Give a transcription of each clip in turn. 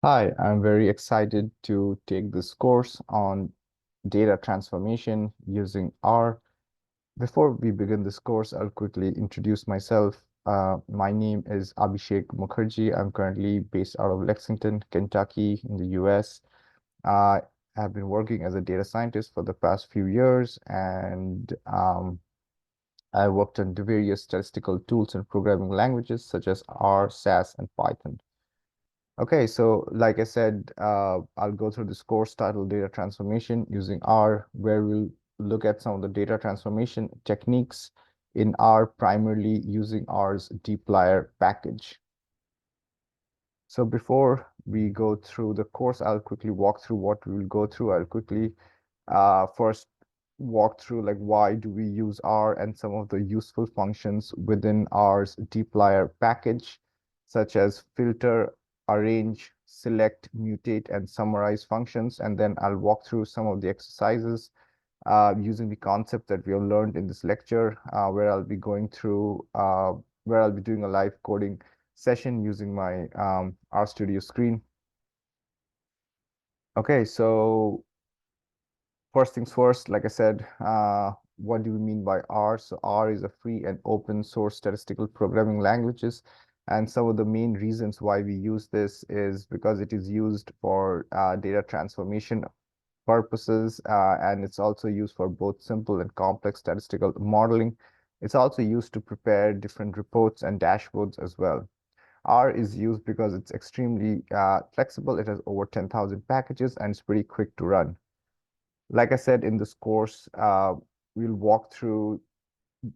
Hi, I'm very excited to take this course on data transformation using R. Before we begin this course, I'll quickly introduce myself. My name is Abhishek Mukherjee. I'm currently based out of Lexington, Kentucky, in the US. I have been working as a data scientist for the past few years, and I worked on the various statistical tools and programming languages such as R, SAS, and Python. Okay, so like I said, I'll go through this course titled Data Transformation using R, where we'll look at some of the data transformation techniques in R, primarily using R's dplyr package. So before we go through the course, I'll quickly walk through what we will go through. I'll quickly first walk through like why do we use R and some of the useful functions within R's dplyr package, such as filter, arrange, select, mutate, and summarize functions. And then I'll walk through some of the exercises using the concept that we have learned in this lecture, where I'll be doing a live coding session using my RStudio screen. Okay, so first things first, like I said, what do we mean by R? So R is a free and open source statistical programming languages. And some of the main reasons why we use this is because it is used for data transformation purposes, and it's also used for both simple and complex statistical modeling. It's also used to prepare different reports and dashboards as well. R is used because it's extremely flexible. It has over 10,000 packages and it's pretty quick to run. Like I said, in this course, we'll walk through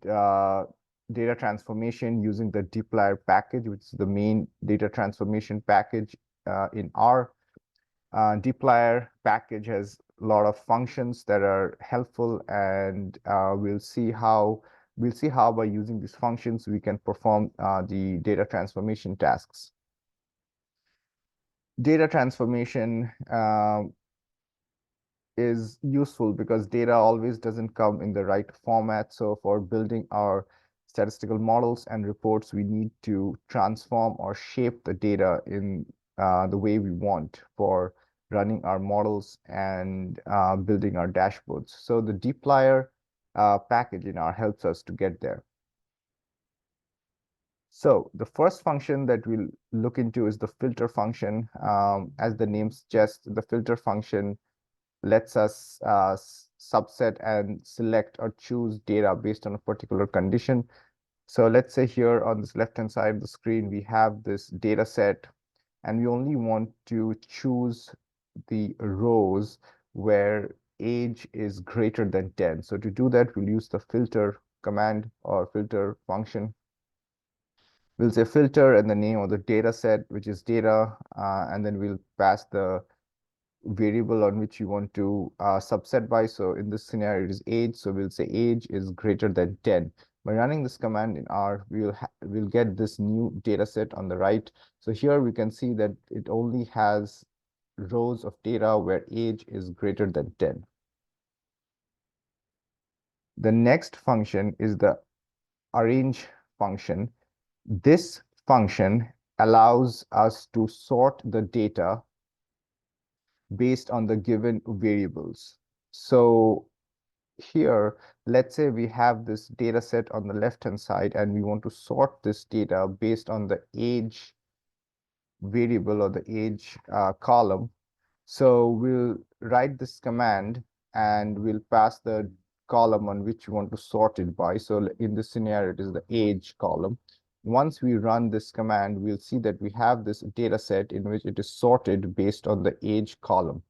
uh, data transformation using the dplyr package, which is the main data transformation package in R. Dplyr package has a lot of functions that are helpful, and we'll see how by using these functions we can perform the data transformation tasks. Data transformation is useful because data always doesn't come in the right format. So for building our statistical models and reports, we need to transform or shape the data in the way we want for running our models and building our dashboards. So the dplyr package in R helps us to get there. So the first function that we'll look into is the filter function. As the name suggests, the filter function lets us subset and select or choose data based on a particular condition. So let's say here on this left-hand side of the screen, we have this data set, and we only want to choose the rows where age is greater than 10. So to do that, we'll use the filter command or filter function. We'll say filter and the name of the data set, which is data, and then we'll pass the variable on which you want to subset by. So in this scenario, it is age. So we'll say age is greater than 10. By running this command in R, we'll get this new data set on the right. So here we can see that it only has rows of data where age is greater than 10. The next function is the arrange function. This function allows us to sort the data based on the given variables. So here, let's say we have this data set on the left-hand side and we want to sort this data based on the age variable or the age column. So we'll write this command and we'll pass the column on which you want to sort it by. So in this scenario, it is the age column. Once we run this command, we'll see that we have this data set in which it is sorted based on the age column.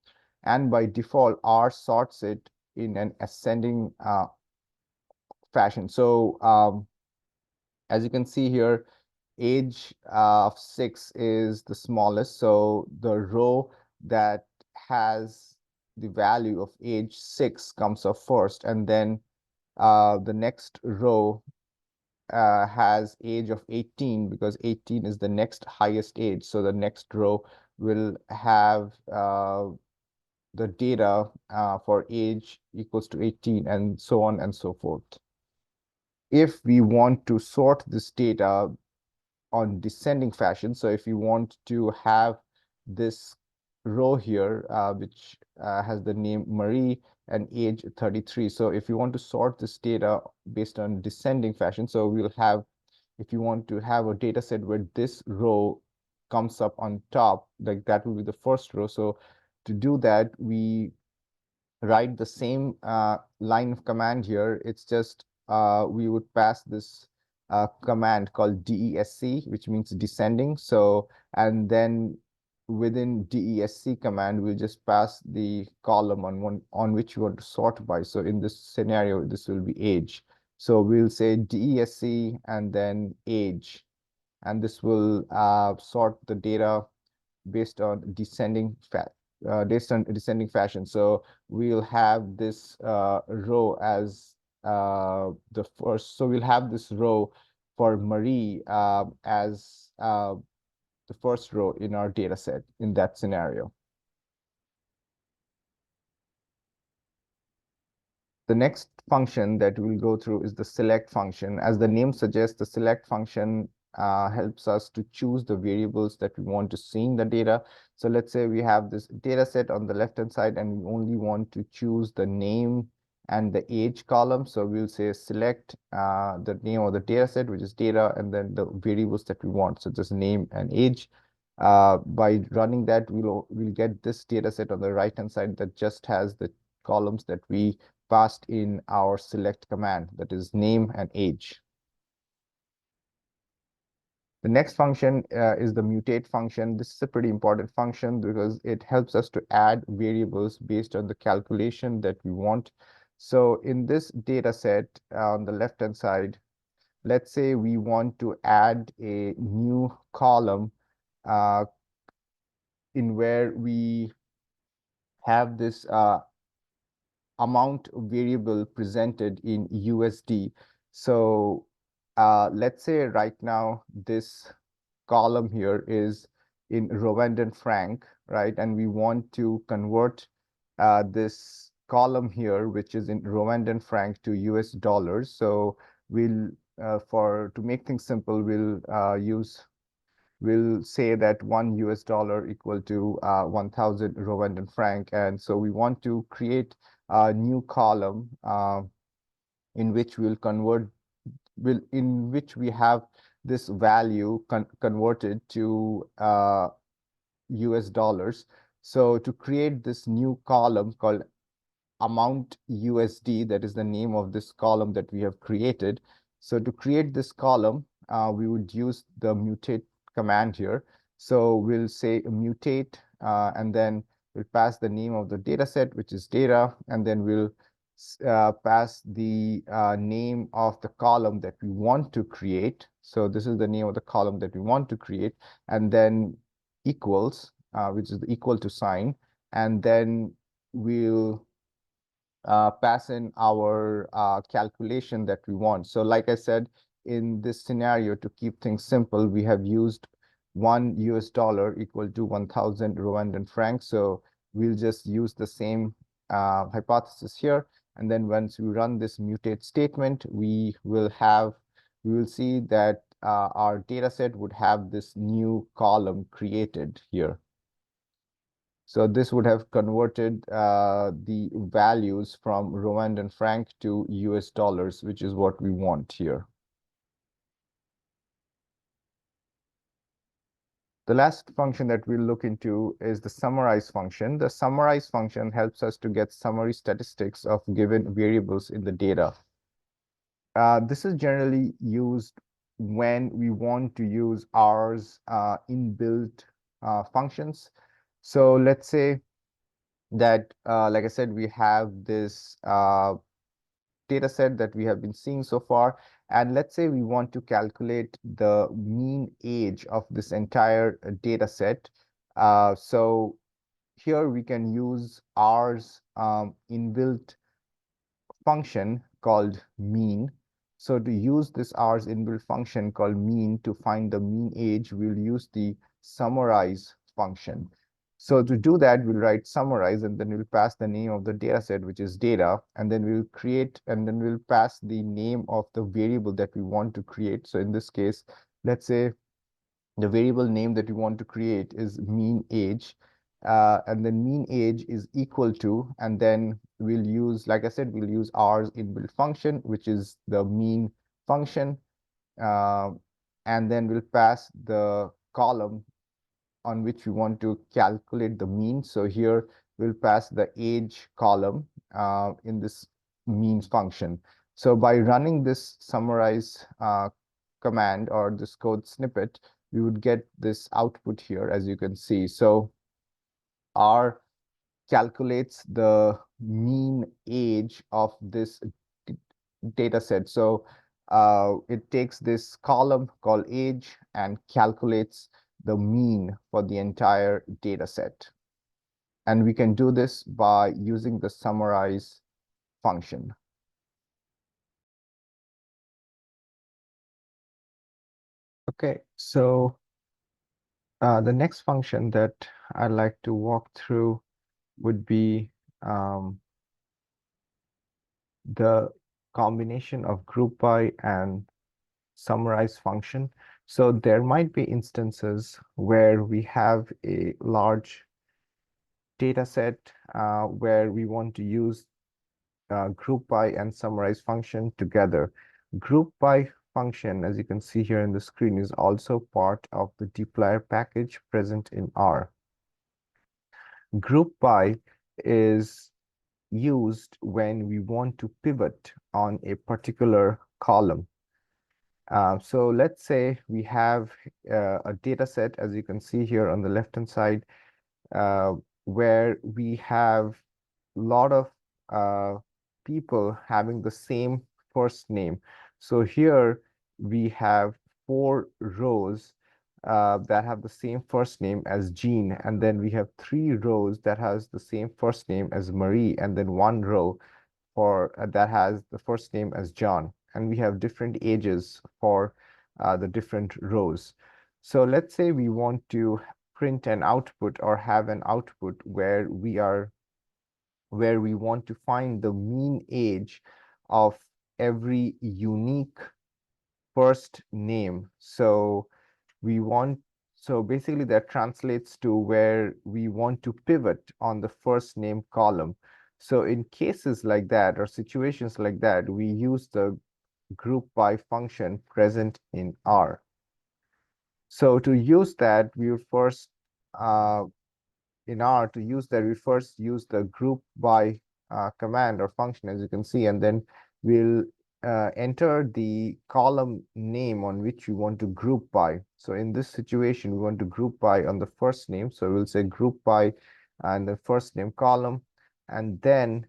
And by default, R sorts it in an ascending fashion. So as you can see here, age of 6 is the smallest. So the row that has the value of age 6 comes up first, and then the next row has age of 18 because 18 is the next highest age. So the next row will have the data for age equals to 18 and so on and so forth. If we want to sort this data on descending fashion, so if you want to have this row here, which has the name Marie and age 33. So if you want to sort this data based on descending fashion, so we'll have, if you want to have a data set where this row comes up on top, like that will be the first row. So to do that, we write the same line of command here. It's just we would pass this command called DESC, which means descending. So, and then within DESC command, we'll just pass the column on which you want to sort by. So in this scenario, this will be age. So we'll say DESC and then age, and this will sort the data based on descending fashion. So we'll have this row as the first. So we'll have this row for Marie as the first row in our data set in that scenario. The next function that we'll go through is the select function. As the name suggests, the select function helps us to choose the variables that we want to see in the data. So let's say we have this data set on the left-hand side, and we only want to choose the name and the age column. So we'll say select the name of the data set, which is data, and then the variables that we want, so just name and age. By running that, we'll get this data set on the right-hand side that just has the columns that we passed in our select command, that is name and age. The next function is the mutate function. This is a pretty important function because it helps us to add variables based on the calculation that we want. So in this data set on the left-hand side, let's say we want to add a new column in where we have this amount variable presented in USD. So let's say right now this column here is in Rwandan franc, right? And we want to convert this column here, which is in Rwandan franc, to US dollars. So we'll, to make things simple, we'll say that $1 equal to 1,000 Rwandan franc. And so we want to create a new column in which in which we have this value converted to US dollars. So to create this new column called amount USD, that is the name of this column that we have created. So to create this column, we would use the mutate command here. So we'll say mutate, and then we'll pass the name of the data set, which is data, and then we'll pass the name of the column that we want to create. So this is the name of the column that we want to create, and then equals, which is the equal to sign, and then we'll pass in our calculation that we want. So like I said, in this scenario, to keep things simple, we have used $1 equal to 1,000 Rwandan francs. So we'll just use the same hypothesis here. And then once we run this mutate statement, we will see that our data set would have this new column created here. So this would have converted the values from Rwandan franc to US dollars, which is what we want here. The last function that we'll look into is the summarize function. The summarize function helps us to get summary statistics of given variables in the data. This is generally used when we want to use R's inbuilt functions. So let's say that, like I said, we have this data set that we have been seeing so far. And let's say we want to calculate the mean age of this entire data set. So here we can use R's inbuilt function called mean. So to use this R's inbuilt function called mean to find the mean age, we'll use the summarize function. So to do that, we'll write summarize, and then we'll pass the name of the data set, which is data, and then we'll create, and then we'll pass the name of the variable that we want to create. So in this case, let's say the variable name that we want to create is mean age. And then mean age is equal to, and then we'll use, like I said, we'll use R's inbuilt function, which is the mean function. Uh, and then we'll pass the column on which we want to calculate the mean. So here we'll pass the age column in this means function. So by running this summarize command or this code snippet, we would get this output here, as you can see. So R calculates the mean age of this data set. So it takes this column called age and calculates the mean for the entire data set. And we can do this by using the summarize function. Okay, so the next function that I'd like to walk through would be the combination of group by and summarize function. So there might be instances where we have a large data set where we want to use group by and summarize function together. Group by function, as you can see here in the screen, is also part of the dplyr package present in R. Group by is used when we want to pivot on a particular column. So let's say we have a data set, as you can see here on the left-hand side, where we have a lot of people having the same first name. So here we have 4 rows that have the same first name as Jean, and then we have 3 rows that has the same first name as Marie, and then 1 row for that has the first name as John, and we have different ages for the different rows. So let's say we want to print an output or have an output where we want to find the mean age of every unique first name. So we want so basically that translates to where we want to pivot on the first name column. So in cases like that or situations like that, we use the group by function present in R. So to use that, we will first in R, to use that, we first use the group by command or function, as you can see, and then we'll enter the column name on which we want to group by. So in this situation, we want to group by on the first name. So we'll say group by and the first name column, and then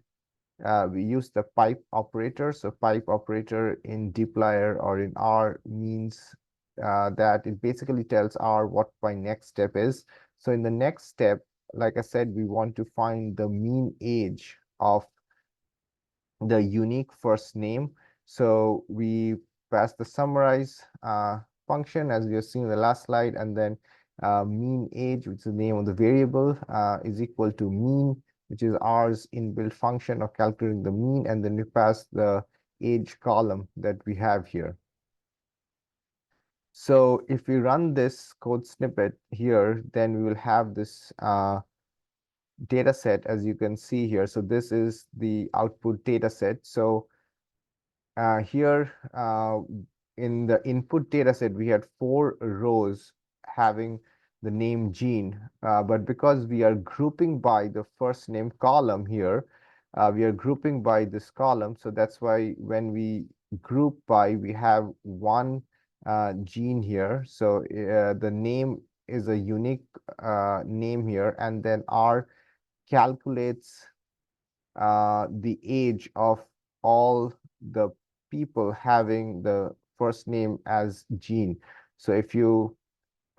we use the pipe operator. So pipe operator in dplyr or in R means that it basically tells R what my next step is. So in the next step, like I said, we want to find the mean age of the unique first name. So we pass the summarize function, as we have seen in the last slide, and then mean age, which is the name of the variable, is equal to mean, which is R's inbuilt function of calculating the mean, and then we pass the age column that we have here. So if we run this code snippet here, then we will have this data set, as you can see here. So this is the output data set. So here in the input data set, we had 4 rows having the name Jean, but because we are grouping by the first name column here, we are grouping by this column. So that's why when we group by, we have 1 Jean here. So the name is a unique name here, and then R calculates the age of all the people having the first name as Jean. So if you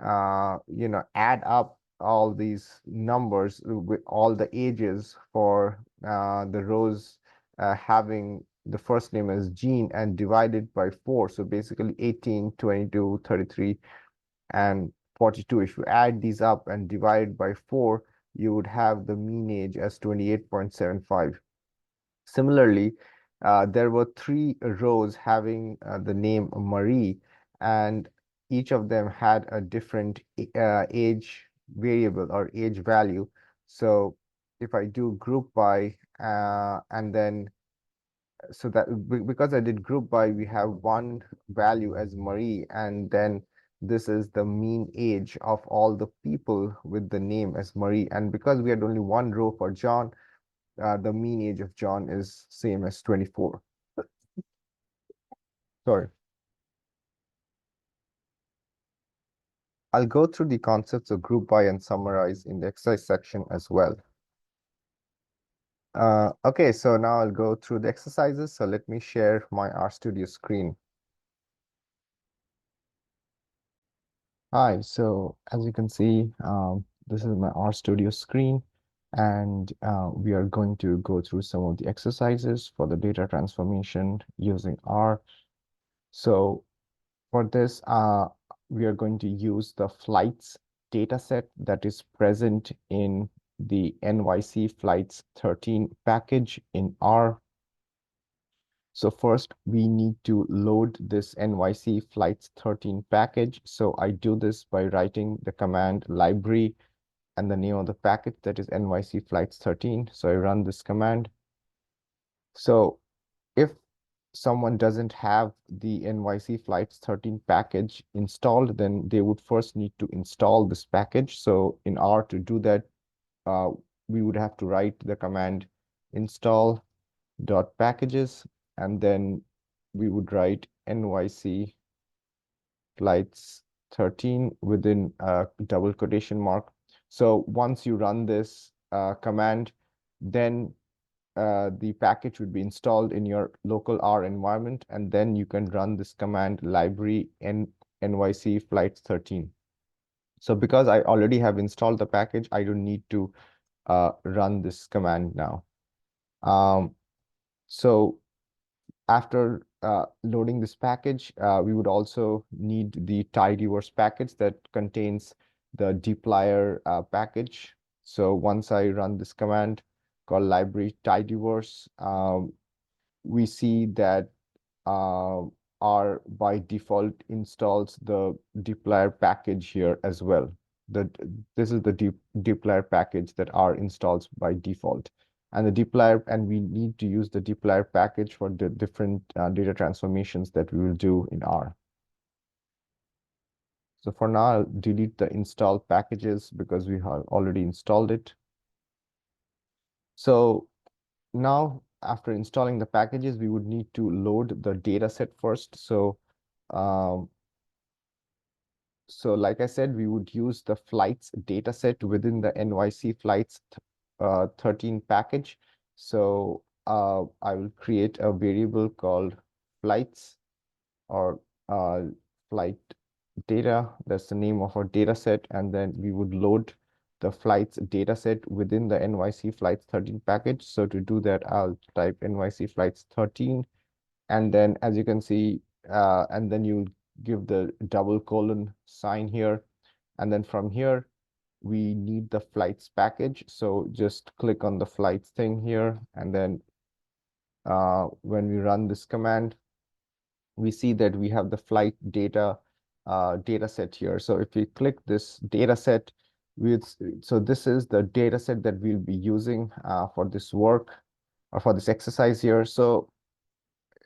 add up all these numbers with all the ages for the rows having the first name as Jean and divide it by 4, so basically 18, 22, 33, and 42. If you add these up and divide by 4, you would have the mean age as 28.75. Similarly, there were 3 rows having the name Marie, and each of them had a different age variable or age value. So if I do group by and then so that because I did group by, we have one value as Marie, and then this is the mean age of all the people with the name as Marie. And because we had only one row for John, the mean age of John is same as 24. Sorry. I'll go through the concepts of group by and summarize in the exercise section as well. Okay, so now I'll go through the exercises. So let me share my RStudio screen. Hi, so as you can see, this is my RStudio screen, and we are going to go through some of the exercises for the data transformation using R. So for this, we are going to use the flights dataset that is present in the NYC Flights 13 package in R. So first, we need to load this NYC Flights 13 package. So I do this by writing the command library and the name of the package, that is NYC Flights 13. So I run this command. So if someone doesn't have the NYC Flights 13 package installed, then they would first need to install this package. So in R to do that, uh, we would have to write the command install dot packages, and then we would write NYC Flights 13 within a double quotation mark. So once you run this command, then the package would be installed in your local R environment, and then you can run this command library NYC Flights 13. So because I already have installed the package, I don't need to run this command now. So after loading this package, we would also need the tidyverse package that contains the dplyr package. So once I run this command called library tidyverse, we see that uh, R by default installs the dplyr package here as well. This is the dplyr package that R installs by default. And the dplyr, and we need to use the dplyr package for the different data transformations that we will do in R. So for now, I'll delete the installed packages because we have already installed it. So now, after installing the packages, we would need to load the data set first. Um, so like I said, we would use the flights dataset within the NYC Flights 13 package. So I will create a variable called flights or flight data. That's the name of our data set. And then we would load the flights data set within the NYC Flights 13 package. So to do that, I'll type NYC Flights 13. And then as you can see, and then you give the double colon sign here. And then from here, we need the flights package. So just click on the flights thing here. And then when we run this command, we see that we have the flight data data set here. So if we click this data set, so this is the data set that we'll be using for this work or for this exercise here. So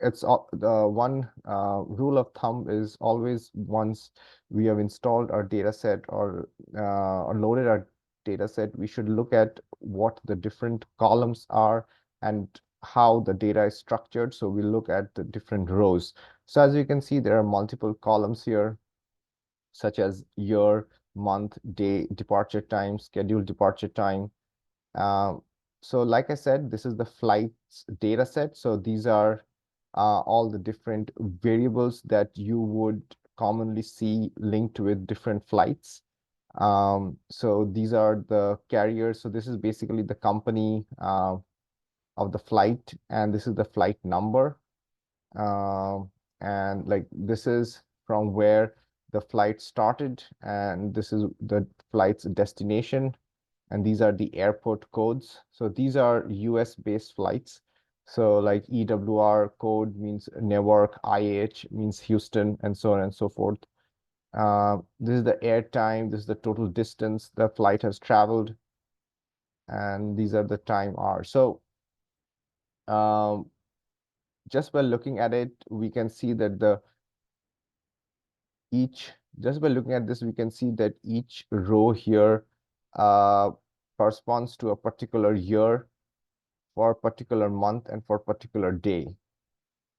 it's the one rule of thumb is always once we have installed our data set or loaded our data set, we should look at what the different columns are and how the data is structured. So we look at the different rows. So as you can see, there are multiple columns here, such as year, month, day, departure time, scheduled departure time. So like I said, this is the flights data set. So these are all the different variables that you would commonly see linked with different flights. So these are the carriers. So this is basically the company of the flight, and this is the flight number. And like this is from where the flight started, and this is the flight's destination, and these are the airport codes. So these are US based flights. So like EWR code means Newark, IH means Houston, and so on and so forth. This is the air time, this is the total distance the flight has traveled, and these are the time hours. So um, just by looking at it, we can see that just by looking at this, we can see that each row here uh, corresponds to a particular year, for a particular month, and for a particular day.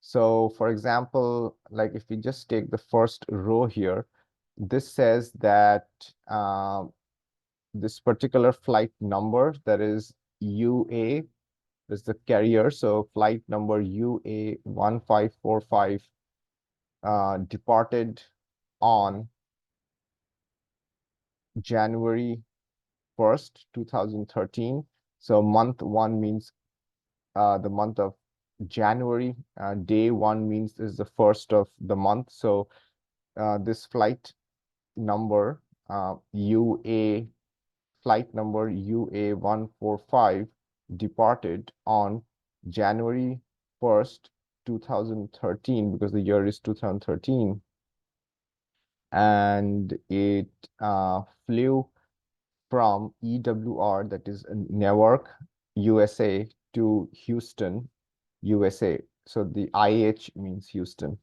So for example, like if we just take the first row here, this says that this particular flight number, that is UA, is the carrier. So flight number UA 1545 departed on January 1st, 2013. So month one means the month of January. Day one means is the first of the month. So this flight number UA flight number UA 145 departed on January 1st, 2013, because the year is 2013, and it flew from EWR, that is Newark, USA, to Houston, USA. So the IH means Houston.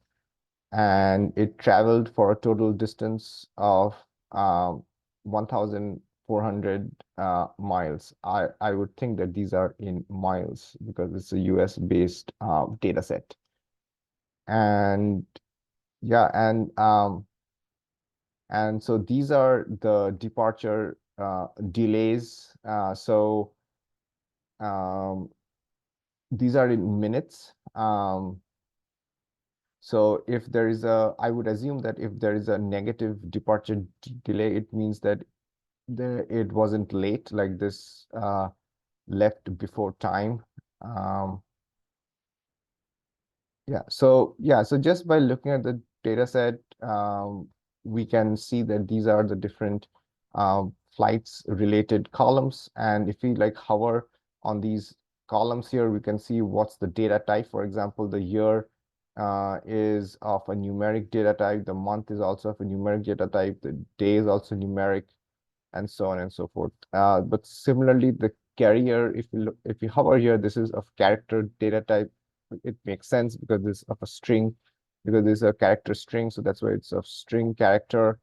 And it traveled for a total distance of 1,400 miles. I would think that these are in miles because it's a US-based data set. And yeah, and so these are the departure delays. These are in minutes. So if there is I would assume that if there is a negative departure delay, it means that it wasn't late, like this left before time. So just by looking at the data set, we can see that these are the different flights related columns. And if we like hover on these columns here, we can see what's the data type. For example, the year is of a numeric data type. The month is also of a numeric data type. The day is also numeric, and so on and so forth. But similarly, the carrier, if you hover here, this is of character data type. It makes sense because this is of a string, because this is a character string, so that's why it's of string character.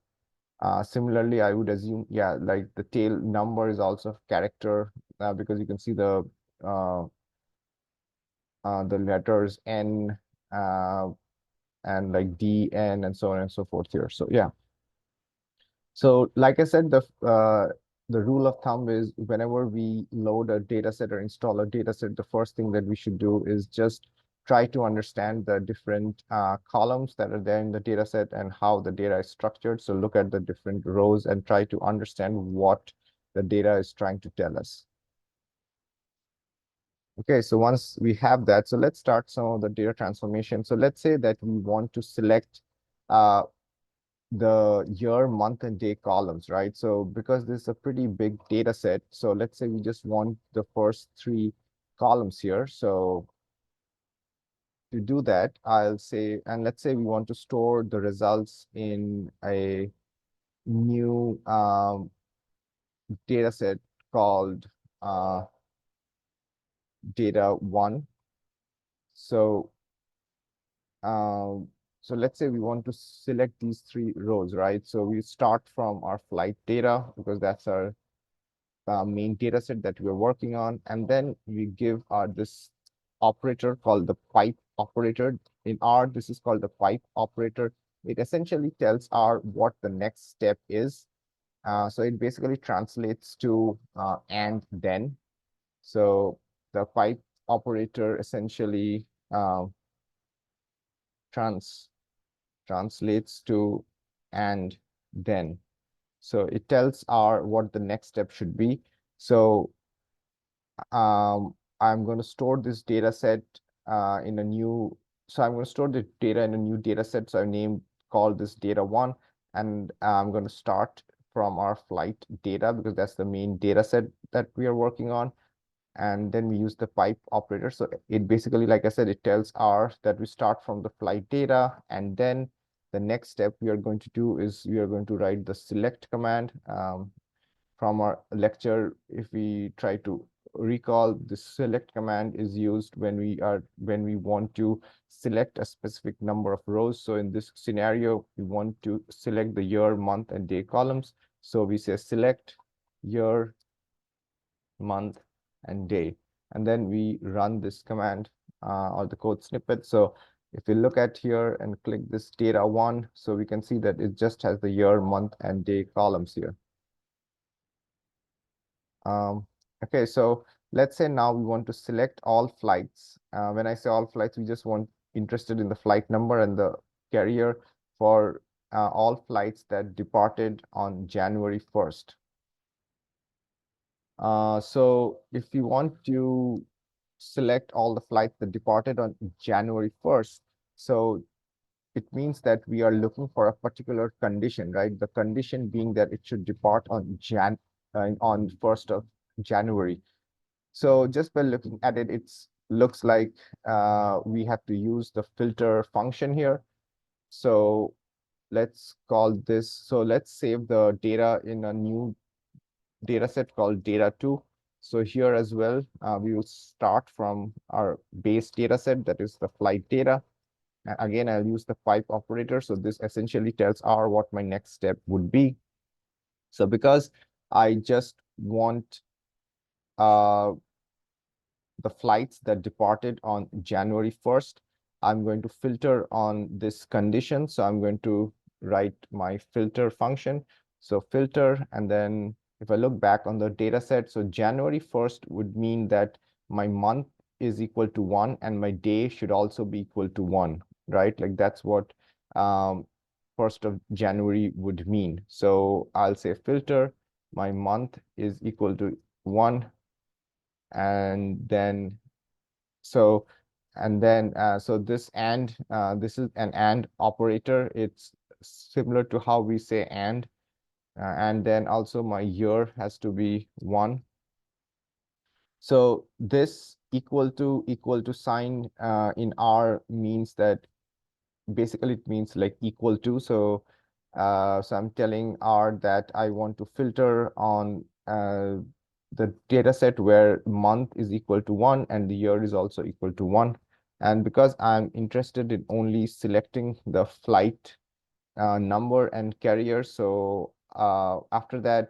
Similarly, I would assume, yeah, like the tail number is also of character, because you can see the letters N and like D, N, and so on and so forth here. So yeah. So like I said, the rule of thumb is whenever we load a data set or install a data set, the first thing that we should do is just try to understand the different columns that are there in the data set and how the data is structured. So look at the different rows and try to understand what the data is trying to tell us. Okay, so once we have that, so let's start some of the data transformation. So let's say that we want to select the year, month, and day columns, right? So because this is a pretty big data set, so let's say we just want the first three columns here. So to do that, I'll say, and let's say we want to store the results in a new data set called data one. So so let's say we want to select these three rows, right? So we start from our flight data because that's our main data set that we're working on. And then we give this operator called the pipe operator. In R, this is called the pipe operator. It essentially tells R what the next step is. So it basically translates to and then. So the pipe operator essentially translates to and then. So it tells R what the next step should be. So I'm going to store this data set in a new, so I'm going to store the data in a new data set. So I call this data one, and I'm going to start from our flight data because that's the main data set that we are working on. And then we use the pipe operator. So it basically, like I said, it tells R that we start from the flight data, and then the next step we are going to do is we are going to write the select command. From our lecture, if we try to recall, the select command is used when we want to select a specific number of rows. So in this scenario, we want to select the year, month, and day columns. So we say select year, month, and day, and then we run this command or the code snippet. So if we look at here and click this data one, so we can see that it just has the year, month, and day columns here. Okay, so let's say now we want to select all flights. When I say all flights, we just want interested in the flight number and the carrier for all flights that departed on January 1st. So if you want to select all the flights that departed on January 1st, so it means that we are looking for a particular condition, right? The condition being that it should depart on on 1st of January. So just by looking at it, it looks like we have to use the filter function here. So let's call this, so let's save the data in a new data set called data2. So here as well, we will start from our base data set, that is the flight data. Again, I'll use the pipe operator. So this essentially tells R what my next step would be. So because I just want the flights that departed on January 1st, I'm going to filter on this condition. So I'm going to write my filter function. So filter, and then if I look back on the data set, so January 1st would mean that my month is equal to 1 and my day should also be equal to 1, right? Like that's what 1st of January would mean. So I'll say filter, my month is equal to 1, and then so so this is an and operator. It's similar to how we say and then also my year has to be 1. So this equal to sign in R means that basically it means like equal to. So so I'm telling R that I want to filter on the data set where month is equal to 1 and the year is also equal to 1. And because I'm interested in only selecting the flight number and carrier, so after that,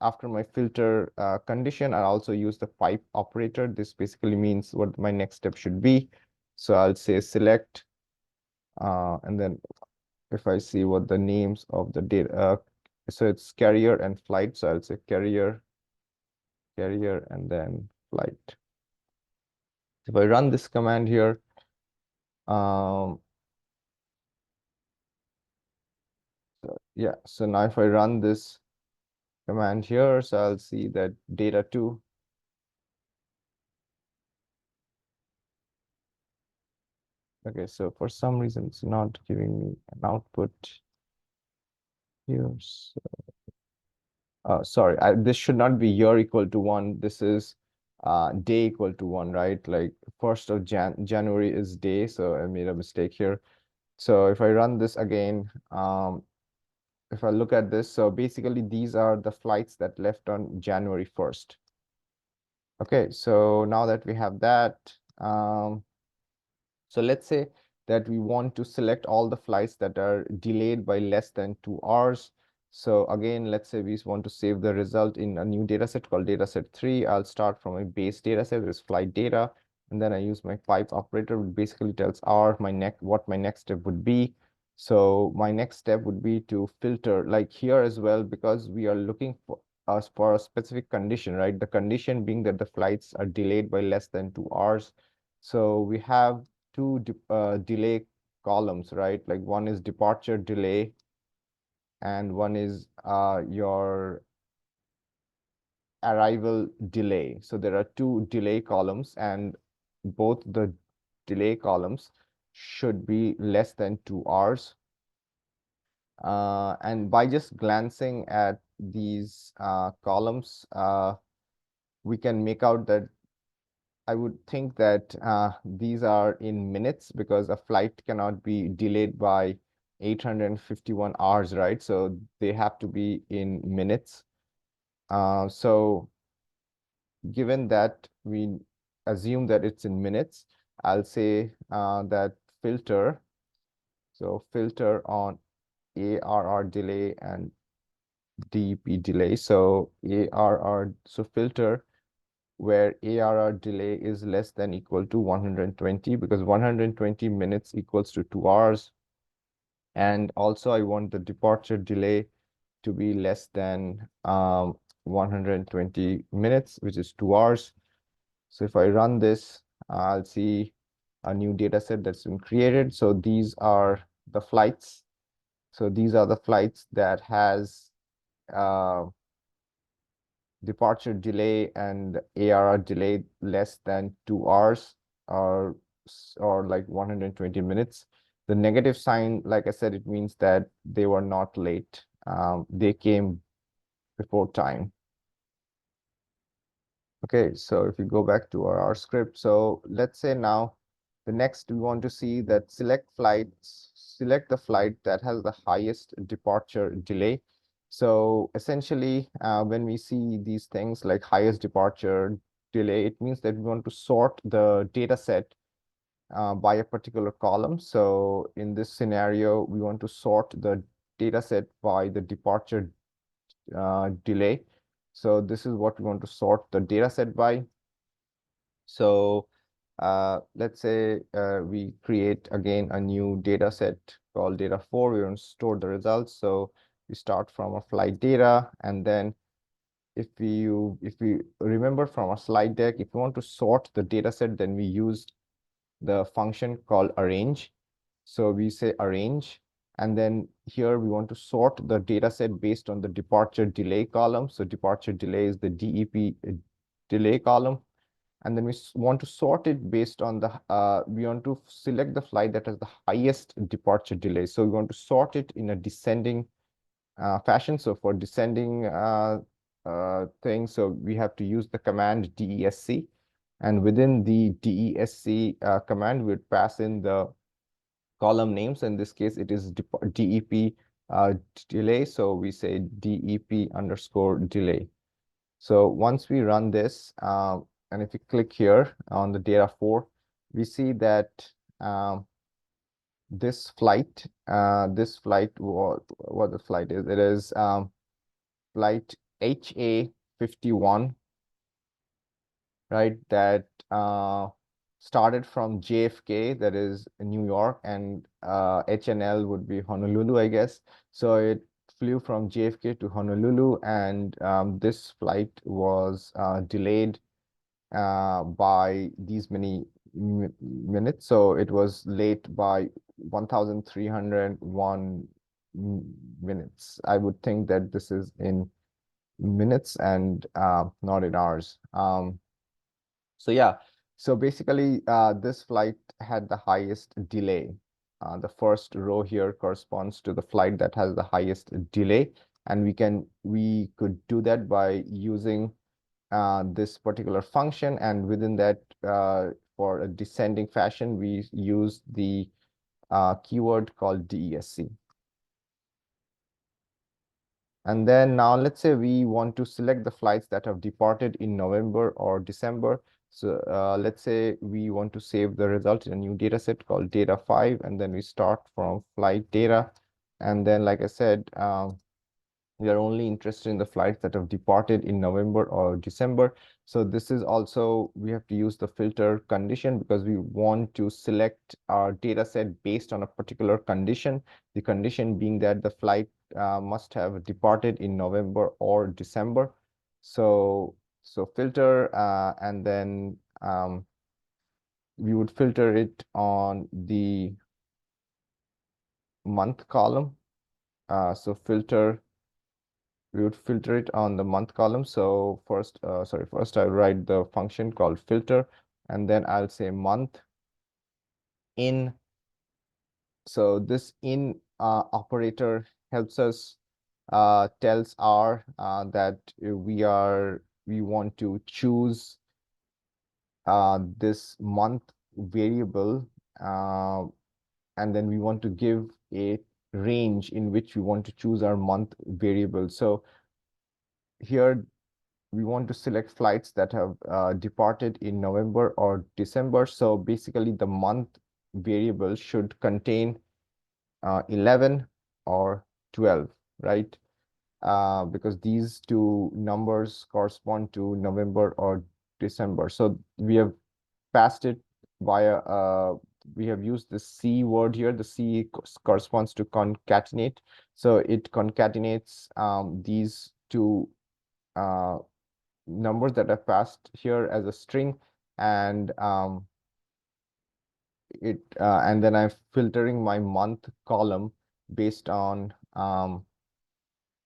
after my filter condition, I also use the pipe operator. This basically means what my next step should be. So I'll say select, and then if I see what the names of the data, so it's carrier and flight. So I'll say carrier, and then flight. If I run this command here, yeah, so now if I run this command here, so I'll see that data2. Okay, so for some reason it's not giving me an output here. So, sorry, this should not be year equal to 1. This is day equal to 1, right? Like 1st of January is day, so I made a mistake here. So if I run this again, if I look at this, so basically these are the flights that left on January 1st. Okay, so now that we have that, so let's say that we want to select all the flights that are delayed by less than 2 hours. So again, let's say we want to save the result in a new data set called dataset 3. I'll start from a base data set, there's flight data, and then I use my pipe operator, which basically tells R what my next step would be. So my next step would be to filter, like here as well, because we are looking for a specific condition, right? The condition being that the flights are delayed by less than 2 hours. So we have two delay columns, right? Like one is departure delay and one is your arrival delay. So there are two delay columns and both the delay columns should be less than 2 hours. And by just glancing at these columns, we can make out that I would think that these are in minutes because a flight cannot be delayed by 851 hours, right? So they have to be in minutes. So given that we assume that it's in minutes, I'll say that filter. So filter on ARR delay and DEP delay. So so filter where ARR delay is less than equal to 120, because 120 minutes equals to 2 hours. And also I want the departure delay to be less than 120 minutes, which is 2 hours. So if I run this, I'll see a new data set that's been created. So these are the flights. So these are the flights that has uh, departure delay and ARR delay less than 2 hours, or like 120 minutes. The negative sign, like I said, it means that they were not late. They came before time. Okay, so if you go back to our script, so let's say now the next we want to see that select the flight that has the highest departure delay. So essentially, when we see these things like highest departure delay, it means that we want to sort the data set by a particular column. So in this scenario, we want to sort the data set by the departure delay. So this is what we want to sort the data set by. So let's say we create again a new data set called data 4. We want to store the results. So we start from a flight data, and then if we remember from our slide deck, if we want to sort the data set, then we use the function called arrange. So we say arrange, and then here we want to sort the data set based on the departure delay column. So departure delay is the DEP delay column. And then we want to sort it based on the, we want to select the flight that has the highest departure delay. So we want to sort it in a descending fashion. So for descending thing, so we have to use the command DESC. And within the DESC command, we would pass in the column names. In this case, it is DEP delay. So we say DEP underscore delay. So once we run this, and if you click here on the data 4, we see that um, this flight, what the flight is, it is flight HA51, right? That started from JFK, that is New York, and HNL would be Honolulu, I guess. So it flew from JFK to Honolulu, and this flight was delayed by these many minutes. So it was late by 1,301 minutes. I would think that this is in minutes and not in hours. So yeah, so basically this flight had the highest delay. The first row here corresponds to the flight that has the highest delay, and we could do that by using this particular function, and within that, for a descending fashion, we use the keyword called DESC. And then now let's say we want to select the flights that have departed in November or December. So let's say we want to save the result in a new data set called data 5, and then we start from flight data. And then, like I said, we are only interested in the flights that have departed in November or December. So this is also, we have to use the filter condition because we want to select our data set based on a particular condition. The condition being that the flight must have departed in November or December. So filter, and then we would filter it on the month column. So we would filter it on the month column. So first I'll write the function called filter, and then I'll say month in. So this in operator helps us, tells R that we want to choose this month variable, and then we want to give a range in which we want to choose our month variable. So here we want to select flights that have departed in November or December. So basically the month variable should contain 11 or 12, right? Because these two numbers correspond to November or December. So we have passed it via, we have used the C word here. The C corresponds to concatenate. So it concatenates these two numbers that are passed here as a string, and and then I'm filtering my month column based on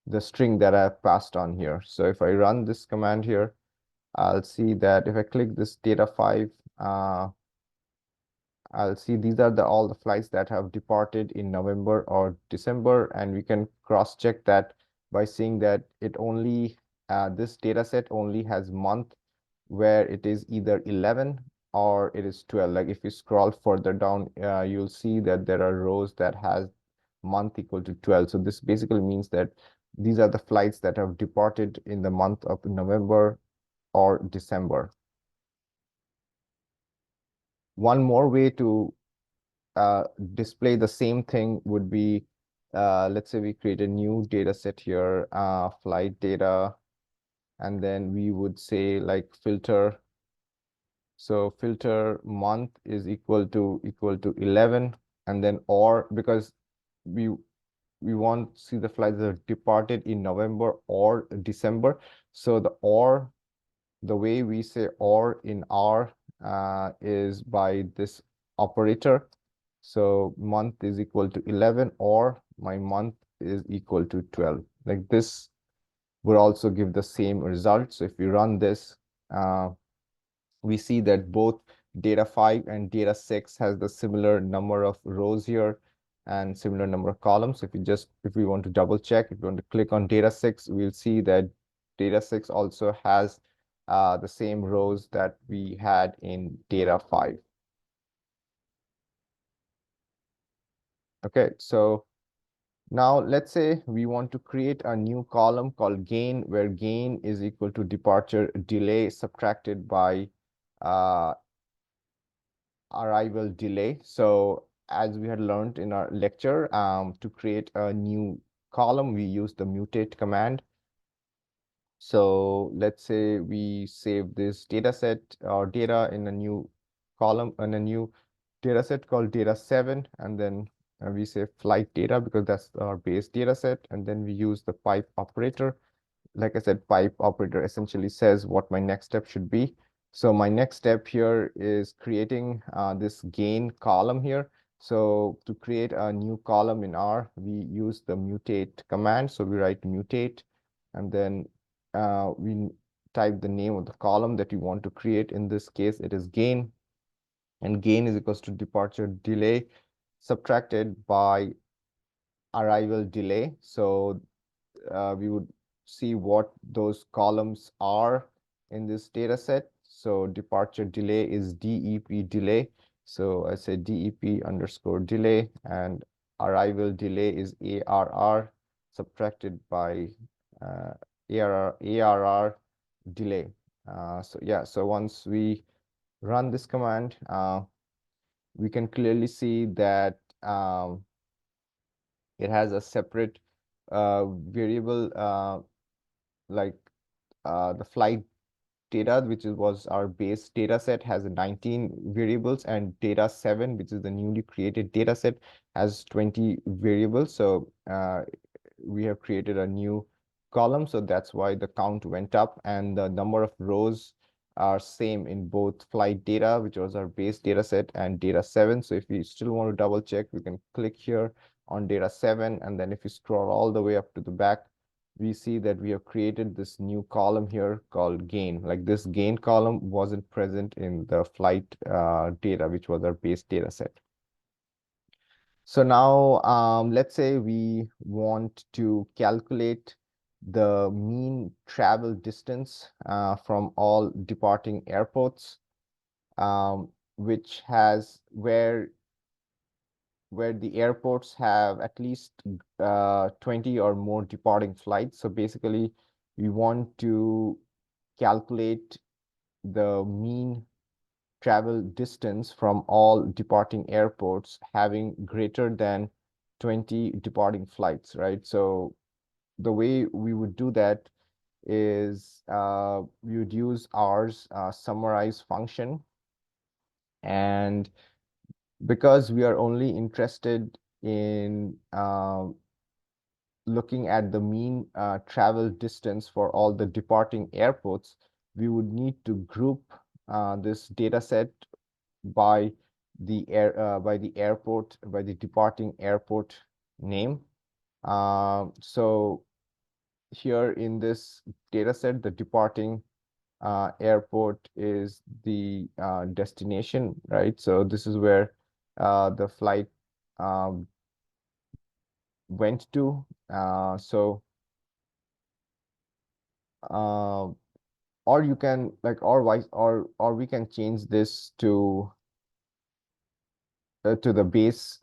the string that I've passed on here. So if I run this command here, I'll see that if I click this data 5, I'll see these are all the flights that have departed in November or December, and we can cross-check that by seeing that it only this data set only has month where it is either 11 or it is 12. Like if you scroll further down, you'll see that there are rows that has month equal to 12. So this basically means that these are the flights that have departed in the month of November or December. One more way to display the same thing would be, let's say we create a new data set here, flight data, and then we would say like filter. So filter month is equal to 11, and then or, because we want to see the flights that are departed in November or December. So the way we say or in R is by this operator. So month is equal to 11 or my month is equal to 12. Like this would also give the same result. So if we run this, we see that both data 5 and data 6 has the similar number of rows here and similar number of columns. If we want to double check, if we want to click on data 6, we'll see that data 6 also has the same rows that we had in data 5. Okay, so now let's say we want to create a new column called gain, where gain is equal to departure delay subtracted by arrival delay. So as we had learned in our lecture, to create a new column, we use the mutate command. So let's say we save this data set or data in a new column, in a new data set called data 7, and then we say flight data because that's our base data set, and then we use the pipe operator. Like I said, pipe operator essentially says what my next step should be. So my next step here is creating this gain column here. So to create a new column in R, we use the mutate command. So we write mutate, and then we type the name of the column that you want to create. In this case, it is gain, and gain is equals to departure delay subtracted by arrival delay. So we would see what those columns are in this data set. So departure delay is DEP delay. So I say DEP underscore delay, and arrival delay is ARR subtracted by ARR delay. So yeah, so once we run this command, we can clearly see that it has a separate variable like the flight data, which was our base data set, has 19 variables, and data 7, which is the newly created data set, has 20 variables. So we have created a new column, so that's why the count went up, and the number of rows are same in both flight data, which was our base data set, and data 7. So if we still want to double check, we can click here on data 7, and then if you scroll all the way up to the back, we see that we have created this new column here called gain. Like this gain column wasn't present in the flight data, which was our base data set. So now let's say we want to calculate the mean travel distance from all departing airports, which has where where the airports have at least 20 or more departing flights. So basically, we want to calculate the mean travel distance from all departing airports having greater than 20 departing flights, right? So the way we would do that is we would use ours summarize function. And because we are only interested in looking at the mean travel distance for all the departing airports, we would need to group this data set by by the departing airport name. So here in this data set, the departing airport is the destination, right? So this is where the flight um, went to. Uh, or you can like or we can change this to the base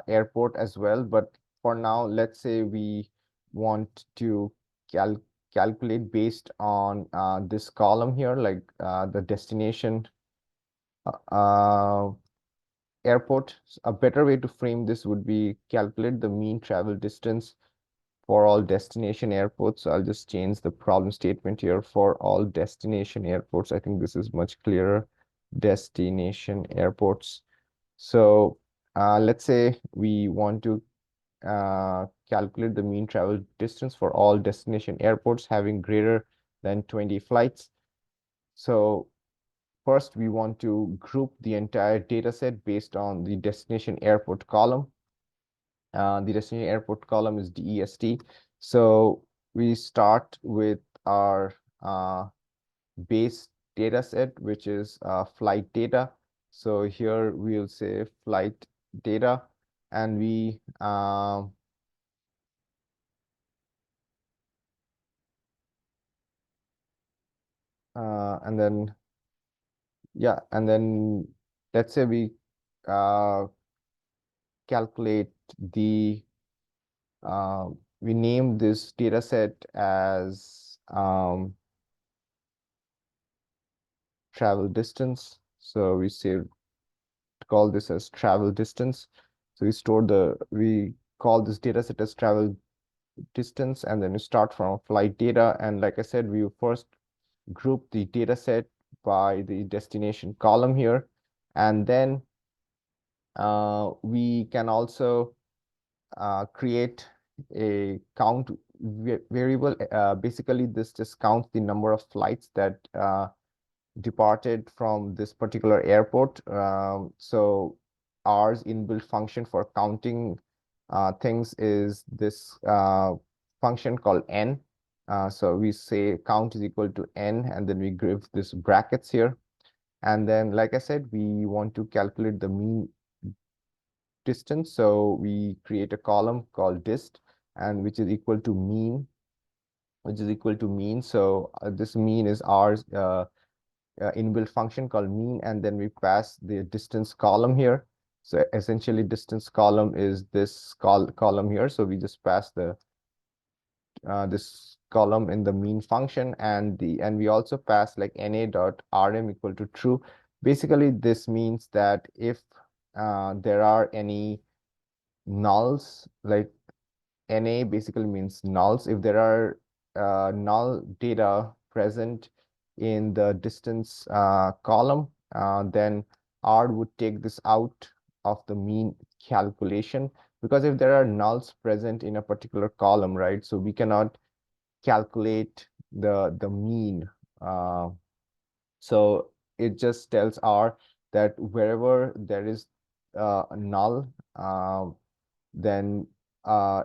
airport as well. But for now, let's say we want to cal calculate based on this column here, like the destination uh, airport. A better way to frame this would be calculate the mean travel distance for all destination airports. So I'll just change the problem statement here for all destination airports. I think this is much clearer. Destination airports. So let's say we want to calculate the mean travel distance for all destination airports having greater than 20 flights. So first, we want to group the entire data set based on the destination airport column. The destination airport column is DEST. So we start with our base data set, which is flight data. So here we'll say flight data, and we and then yeah, and then let's say we calculate the we name this data set as travel distance. So we say call this as travel distance. So we call this data set as travel distance, and then we start from flight data. And like I said, we first group the data set by the destination column here. And then we can also create a count variable. Basically, this just counts the number of flights that departed from this particular airport. So ours inbuilt function for counting things is this function called n. So we say count is equal to n, and then we give this brackets here. And then, like I said, we want to calculate the mean distance. So we create a column called dist, and which is equal to mean, So this mean is ours inbuilt function called mean, and then we pass the distance column here. So essentially, distance column is this column here. So we just pass the this column in the mean function, and we also pass like na dot rm equal to true. Basically, this means that if there are any nulls, like NA basically means nulls. If there are null data present in the distance column, then R would take this out of the mean calculation, because if there are nulls present in a particular column, right, so we cannot calculate the mean. So it just tells R that wherever there is a null, then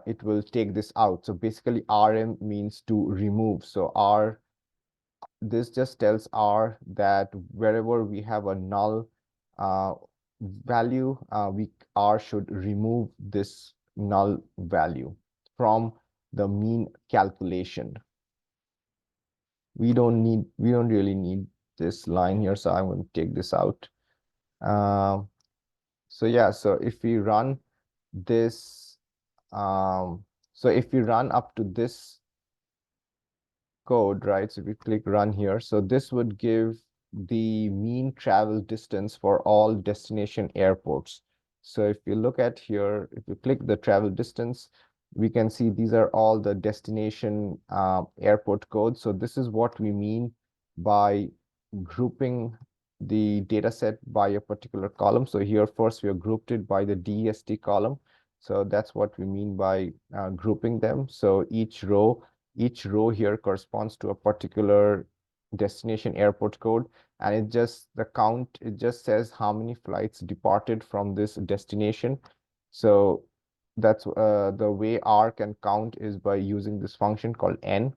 it will take this out. So basically RM means to remove. So this just tells R that wherever we have a null uh, value, R should remove this null value from the mean calculation. We don't really need this line here, so I'm going to take this out. So yeah, so if we run this, so if we run up to this code, right? So if we click run here, so this would give the mean travel distance for all destination airports. So if you look at here, if you click the travel distance, we can see these are all the destination airport codes. So this is what we mean by grouping the data set by a particular column. So here first we have grouped it by the DEST column. So that's what we mean by grouping them. So each row here corresponds to a particular destination airport code, and it just says how many flights departed from this destination. So that's the way R can count is by using this function called n,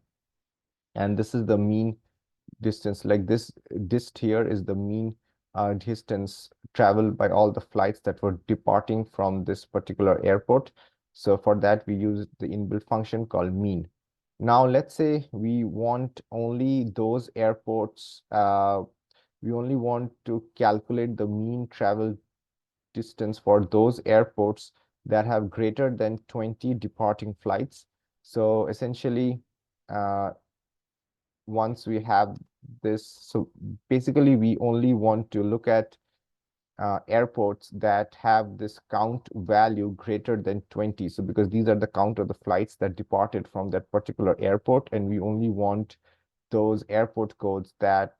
and this is the mean distance. Like this dist here is the mean distance traveled by all the flights that were departing from this particular airport. So for that, we use the inbuilt function called mean. Now, let's say we want only those airports, we only want to calculate the mean travel distance for those airports that have greater than 20 departing flights. So essentially, uh, once we have this, so basically we only want to look at airports that have this count value greater than 20. So because these are the count of the flights that departed from that particular airport, and we only want those airport codes that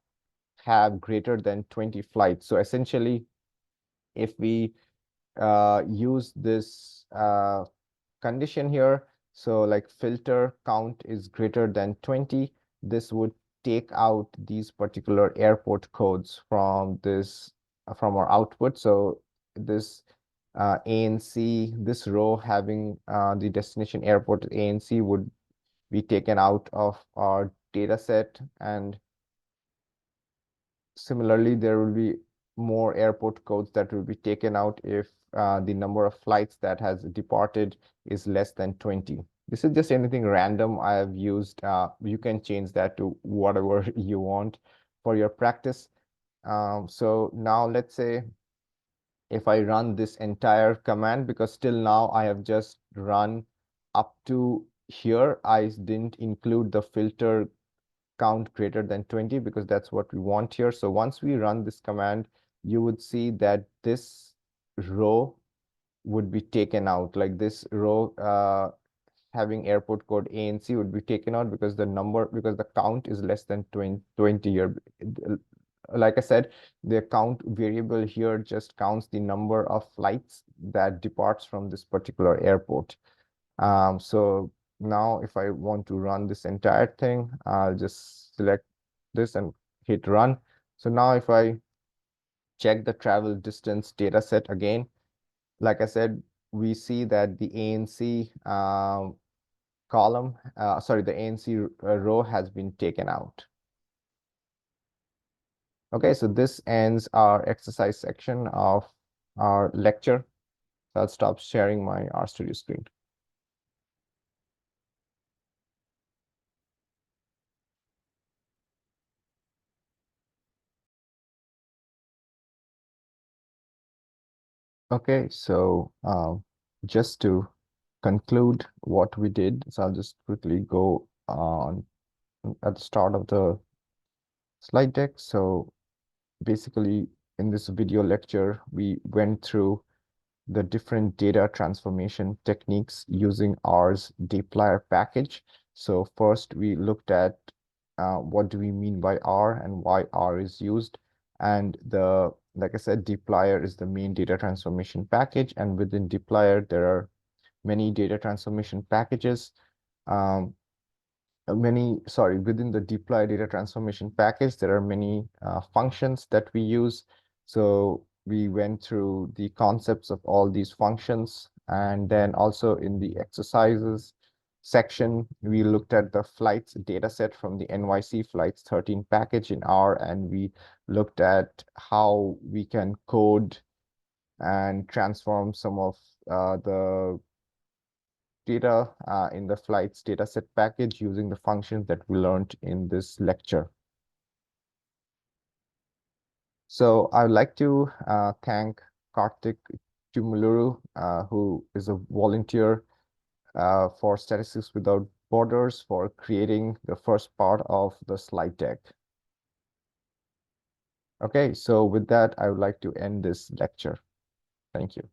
have greater than 20 flights. So essentially, if we use this condition here, so like filter count is greater than 20, this would take out these particular airport codes from this from our output. So this ANC, this row having the destination airport ANC would be taken out of our data set, and similarly, there will be more airport codes that will be taken out if the number of flights that has departed is less than 20. This is just anything random I have used. You can change that to whatever you want for your practice. So now let's say if I run this entire command, because still now I have just run up to here, I didn't include the filter count greater than 20 because that's what we want here. So once we run this command, you would see that this row would be taken out. Like this row having airport code ANC would be taken out because the count is less than 20 here. Like I said, the count variable here just counts the number of flights that departs from this particular airport. So now if I want to run this entire thing, I'll just select this and hit run. So now if I check the travel distance data set again, like I said, we see that the ANC column, sorry, the ANC row has been taken out. Okay, so this ends our exercise section of our lecture. So I'll stop sharing my RStudio screen. Okay, so just to conclude what we did, so I'll just quickly go on at the start of the slide deck. So basically, in this video lecture, we went through the different data transformation techniques using R's dplyr package. So first, we looked at what do we mean by R and why R is used. And like I said, dplyr is the main data transformation package. And within dplyr, there are many data transformation packages. Within the dplyr data transformation package, there are many functions that we use. So we went through the concepts of all these functions. And then also in the exercises section, we looked at the flights data set from the NYC Flights 13 package in R, and we looked at how we can code and transform some of the data in the flights dataset package using the functions that we learned in this lecture. So I would like to thank Karthik to Muluru, who is a volunteer for Statistics Without Borders, for creating the first part of the slide deck. Okay, so with that, I would like to end this lecture. Thank you.